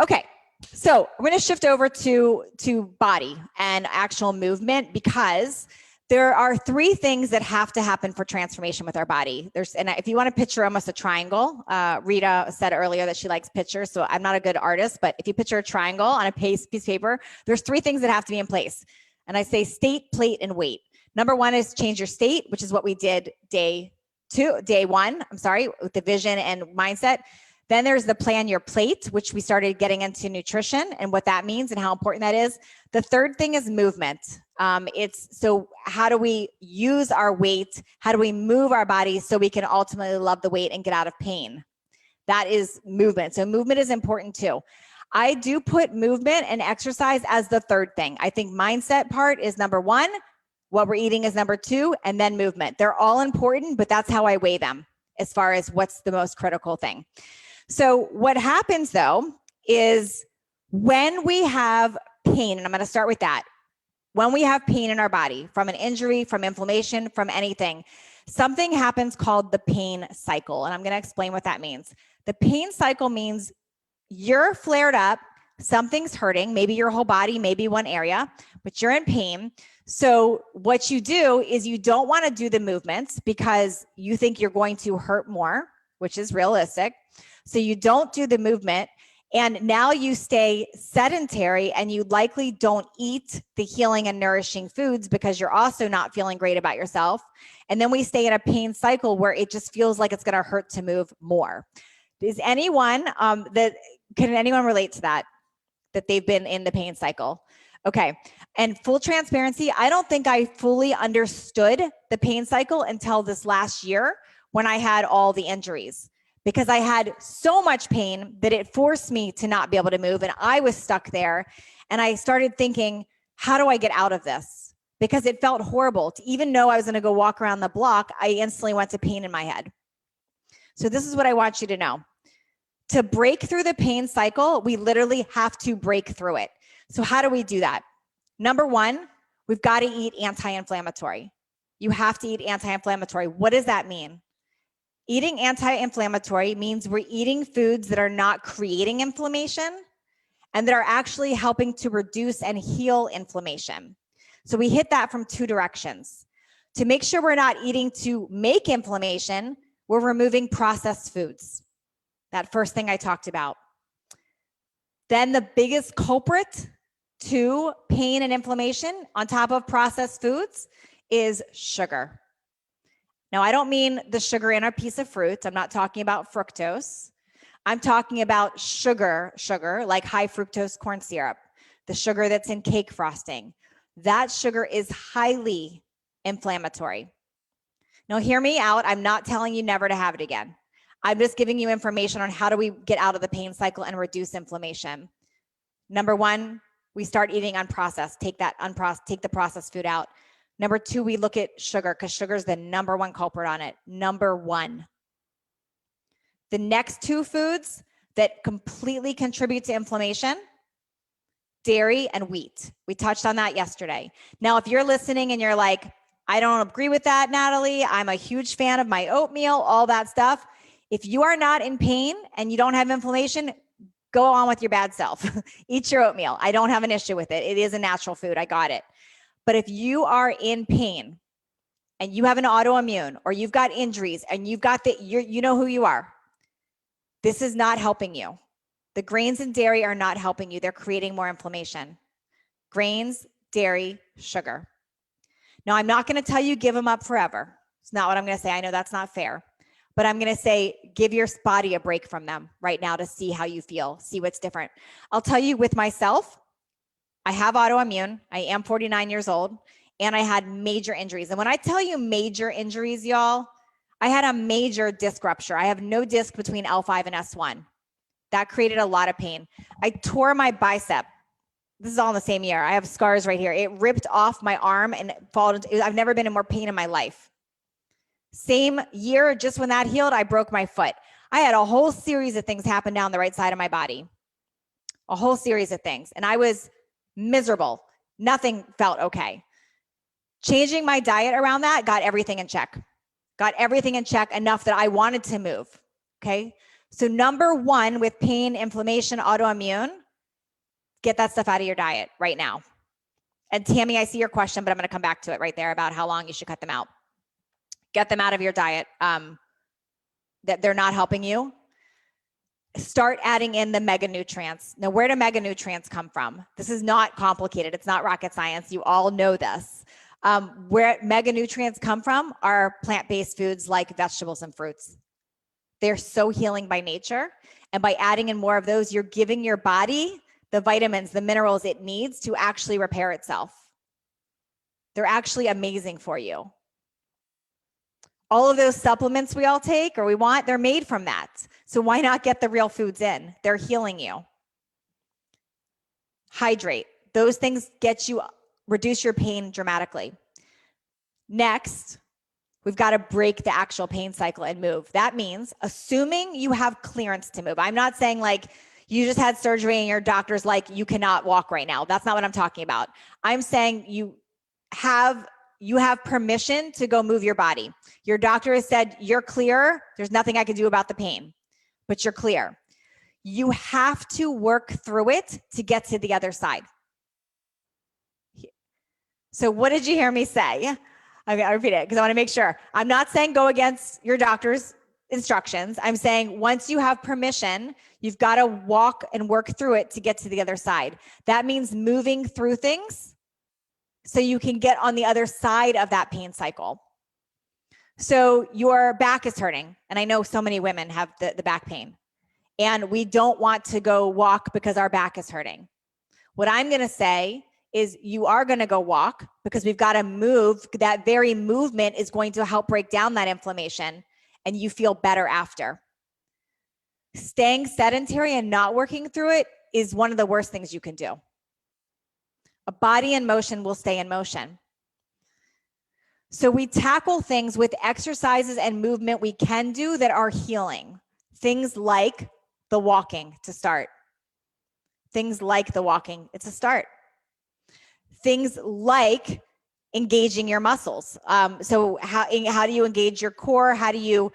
Okay. So we're going to shift over to body and actual movement, because there are 3 things that have to happen for transformation with our body. And if you want to picture almost a triangle, Rita said earlier that she likes pictures. So I'm not a good artist, but if you picture a triangle on a piece of paper, there's 3 things that have to be in place. And I say state, plate, and weight. Number 1 is change your state, which is what we did day 1, with the vision and mindset. Then there's the plan your plate, which we started getting into nutrition and what that means and how important that is. The third thing is movement. So how do we use our weight? How do we move our bodies so we can ultimately love the weight and get out of pain? That is movement. So movement is important too. I do put movement and exercise as the third thing. I think mindset part is number 1. What we're eating is number 2, and then movement. They're all important, but that's how I weigh them as far as what's the most critical thing. So what happens though is when we have pain, and I'm going to start with that. When we have pain in our body from an injury, from inflammation, from anything, something happens called the pain cycle. And I'm going to explain what that means. The pain cycle means you're flared up, something's hurting, maybe your whole body, maybe one area, but you're in pain. So what you do is you don't want to do the movements because you think you're going to hurt more, which is realistic. So you don't do the movement, and now you stay sedentary, and you likely don't eat the healing and nourishing foods because you're also not feeling great about yourself. And then we stay in a pain cycle where it just feels like it's going to hurt to move more. Can anyone relate to that they've been in the pain cycle? Okay. And full transparency, I don't think I fully understood the pain cycle until this last year when I had all the injuries, because I had so much pain that it forced me to not be able to move. And I was stuck there. And I started thinking, how do I get out of this? Because it felt horrible to even know I was going to go walk around the block. I instantly went to pain in my head. So this is what I want you to know. To break through the pain cycle, we literally have to break through it. So how do we do that? Number 1, we've got to eat anti-inflammatory. You have to eat anti-inflammatory. What does that mean? Eating anti-inflammatory means we're eating foods that are not creating inflammation and that are actually helping to reduce and heal inflammation. So we hit that from 2 directions. To make sure we're not eating to make inflammation, we're removing processed foods. That first thing I talked about. Then the biggest culprit to pain and inflammation on top of processed foods is sugar. Now, I don't mean the sugar in our piece of fruit. I'm not talking about fructose. I'm talking about sugar, like high fructose corn syrup, the sugar that's in cake frosting. That sugar is highly inflammatory. Now, hear me out. I'm not telling you never to have it again. I'm just giving you information on how do we get out of the pain cycle and reduce inflammation. Number one, we start eating unprocessed. Take the processed food out. Number two, we look at sugar because sugar is the number one culprit on it. Number one. The next two foods that completely contribute to inflammation, dairy and wheat. We touched on that yesterday. Now, if you're listening and you're like, I don't agree with that, Natalie, I'm a huge fan of my oatmeal, all that stuff. If you are not in pain and you don't have inflammation, go on with your bad self. Eat your oatmeal. I don't have an issue with it. It is a natural food. I got it. But if you are in pain and you have an autoimmune or you've got injuries and you've got you know who you are. This is not helping you. The grains and dairy are not helping you. They're creating more inflammation. Grains, dairy, sugar. Now, I'm not going to tell you give them up forever. It's not what I'm going to say. I know that's not fair. But I'm going to say give your body a break from them right now to see how you feel, see what's different. I'll tell you with myself, I have autoimmune. I am 49 years old, and I had major injuries. And when I tell you major injuries, y'all, I had a major disc rupture. I have no disc between L5 and S1. That created a lot of pain. I tore my bicep. This is all in the same year. I have scars right here. It ripped off my arm and I've never been in more pain in my life. Same year, just when that healed, I broke my foot. I had a whole series of things happen down the right side of my body. A whole series of things. And I was miserable. Nothing felt okay. Changing my diet around that got everything in check. Got everything in check enough that I wanted to move. Okay. So number one with pain, inflammation, autoimmune, get that stuff out of your diet right now. And Tammy, I see your question, but I'm going to come back to it right there about how long you should cut them out. Get them out of your diet that they're not helping you. Start adding in the mega nutrients. Now, where do mega nutrients come from? This is not complicated. It's not rocket science. You all know this. Where mega nutrients come from are plant-based foods like vegetables and fruits. They're so healing by nature. And by adding in more of those, you're giving your body the vitamins, the minerals it needs to actually repair itself. They're actually amazing for you. All of those supplements we all take or we want, they're made from that. So why not get the real foods in? They're healing you. Hydrate. Those things reduce your pain dramatically. Next, we've got to break the actual pain cycle and move. That means assuming you have clearance to move. I'm not saying like you just had surgery and your doctor's like, you cannot walk right now. That's not what I'm talking about. I'm saying you have permission to go move your body. Your doctor has said, you're clear. There's nothing I can do about the pain, but you're clear. You have to work through it to get to the other side. So what did you hear me say? Okay, I'll repeat it because I want to make sure. I'm not saying go against your doctor's instructions. I'm saying once you have permission, you've got to walk and work through it to get to the other side. That means moving through things so you can get on the other side of that pain cycle. So your back is hurting. And I know so many women have the back pain. And we don't want to go walk because our back is hurting. What I'm going to say is you are going to go walk because we've got to move. That very movement is going to help break down that inflammation and you feel better after. Staying sedentary and not working through it is one of the worst things you can do. A body in motion will stay in motion. So we tackle things with exercises and movement we can do that are healing. Things like the walking to start. Things like the walking, it's a start. Things like engaging your muscles. So how do you engage your core? How do you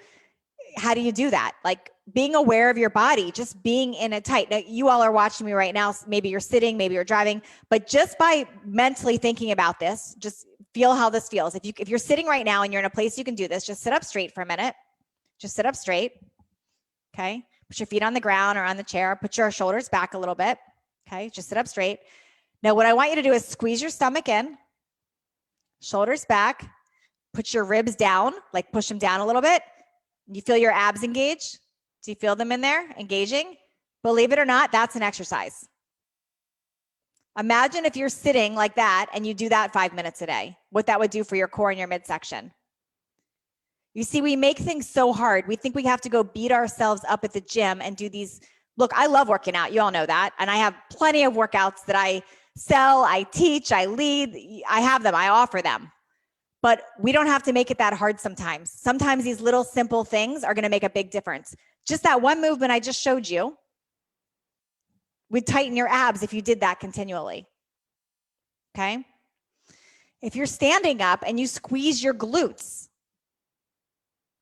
do that? Like being aware of your body, just being in it tight. Now, you all are watching me right now. Maybe you're sitting, maybe you're driving, but just by mentally thinking about this, just feel how this feels. If you're sitting right now and you're in a place you can do this, just sit up straight for a minute. Just sit up straight. Okay. Put your feet on the ground or on the chair. Put your shoulders back a little bit. Okay. Just sit up straight. Now, what I want you to do is squeeze your stomach in, shoulders back, put your ribs down, like push them down a little bit. You feel your abs engage. Do you feel them in there engaging? Believe it or not, that's an exercise. Imagine if you're sitting like that and you do that 5 minutes a day, what that would do for your core and your midsection. You see, we make things so hard. We think we have to go beat ourselves up at the gym and do these. Look, I love working out. You all know that. And I have plenty of workouts that I sell, I teach, I lead. I have them, I offer them. But we don't have to make it that hard sometimes. Sometimes these little simple things are going to make a big difference. Just that one movement I just showed you would tighten your abs if you did that continually. Okay? If you're standing up and you squeeze your glutes,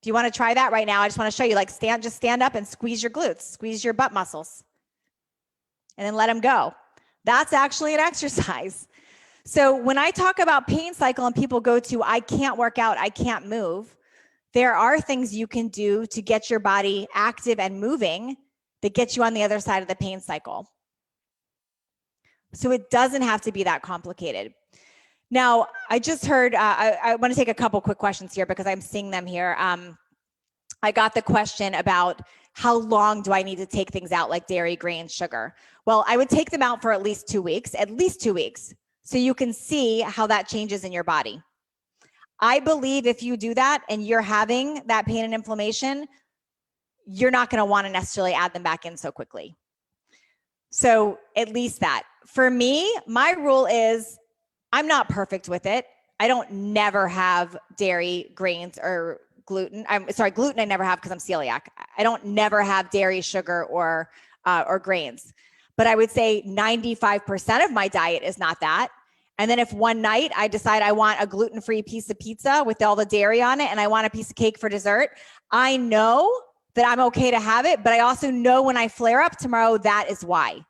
do you want to try that right now? I just want to show you, like, just stand up and squeeze your glutes, squeeze your butt muscles, and then let them go. That's actually an exercise. So when I talk about pain cycle and people go to, I can't work out, I can't move, there are things you can do to get your body active and moving that get you on the other side of the pain cycle. So it doesn't have to be that complicated. Now, I just heard, I want to take a couple quick questions here because I'm seeing them here. I got the question about how long do I need to take things out like dairy, grains, sugar? Well, I would take them out for at least 2 weeks, so you can see how that changes in your body. I believe if you do that and you're having that pain and inflammation, you're not going to want to necessarily add them back in so quickly. So at least that. For me, my rule is I'm not perfect with it. I don't never have dairy, grains, or gluten. Gluten I never have because I'm celiac. I don't never have dairy, sugar, or grains. But I would say 95% of my diet is not that. And then if one night I decide I want a gluten-free piece of pizza with all the dairy on it and I want a piece of cake for dessert, I know that I'm okay to have it, but I also know when I flare up tomorrow, that is why.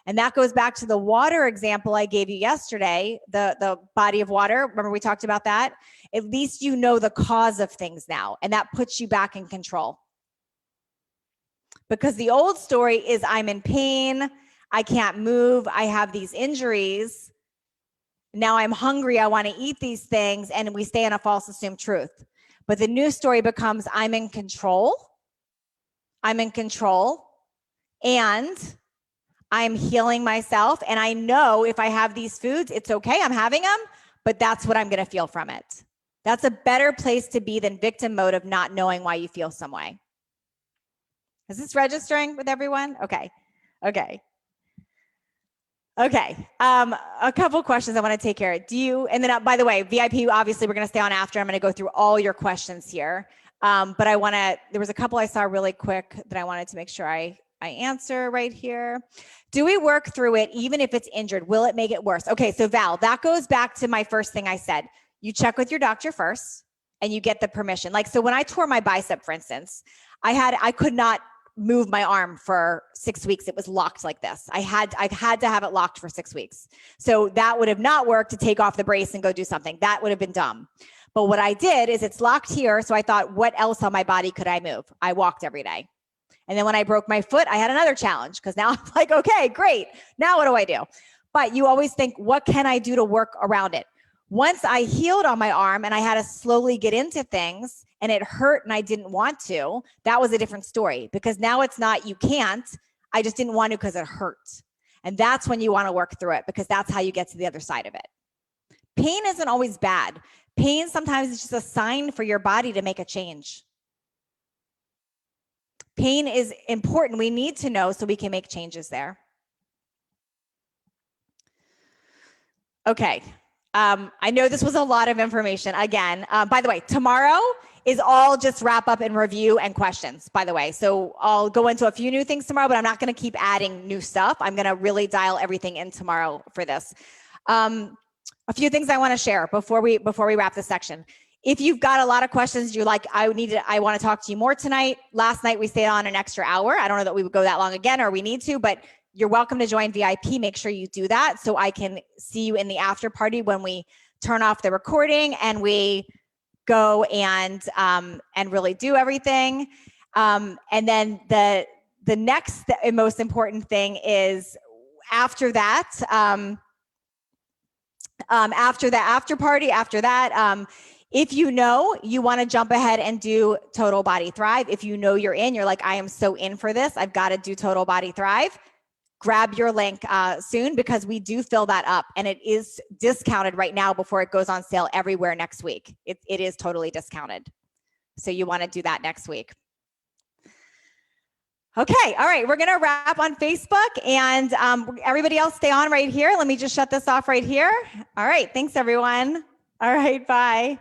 And that goes back to the water example I gave you yesterday, the body of water. Remember we talked about that? At least you know the cause of things now, and that puts you back in control. Because the old story is I'm in pain, I can't move, I have these injuries. Now I'm hungry, I want to eat these things, and we stay in a false assumed truth. But the new story becomes I'm in control, and I'm healing myself, and I know if I have these foods, it's okay, I'm having them, but that's what I'm going to feel from it. That's a better place to be than victim mode of not knowing why you feel some way. Is this registering with everyone? Okay. A couple questions I want to take care of. And then by the way, VIP, obviously we're going to stay on after. I'm going to go through all your questions here. But there was a couple I saw really quick that I wanted to make sure I answer right here. Do we work through it even if it's injured? Will it make it worse? Okay, so Val, that goes back to my first thing I said. You check with your doctor first and you get the permission. Like, so when I tore my bicep, for instance, I could not move my arm for 6 weeks. It was locked like this. I've had to have it locked for 6 weeks. So that would have not worked to take off the brace and go do something. That would have been dumb. But what I did is it's locked here. So I thought, what else on my body could I move? I walked every day. And then when I broke my foot, I had another challenge because now I'm like, okay, great. Now what do I do? But you always think, what can I do to work around it? Once I healed on my arm and I had to slowly get into things and it hurt and I didn't want to, that was a different story because now it's not, you can't, I just didn't want to because it hurt. And that's when you want to work through it because that's how you get to the other side of it. Pain isn't always bad. Pain sometimes is just a sign for your body to make a change. Pain is important. We need to know so we can make changes there. Okay. I know this was a lot of information. Again, by the way, tomorrow is all just wrap up and review and questions, by the way. So I'll go into a few new things tomorrow, but I'm not going to keep adding new stuff. I'm going to really dial everything in tomorrow for this. A few things I want to share before we wrap this section. If you've got a lot of questions, you're like, I want to talk to you more tonight. Last night we stayed on an extra hour. I don't know that we would go that long again or we need to, but you're welcome to join VIP. Make sure you do that so I can see you in the after party when we turn off the recording and we go and really do everything. And then the next and most important thing is after that, after the after party, after that, If you know you want to jump ahead and do Total Body Thrive, if you know you're in, you're like, I am so in for this, I've got to do Total Body Thrive, grab your link soon, because we do fill that up, and it is discounted right now before it goes on sale everywhere next week. It is totally discounted. So you want to do that next week. Okay, all right, we're gonna wrap on Facebook, and everybody else stay on right here. Let me just shut this off right here. All right, thanks everyone. All right, bye.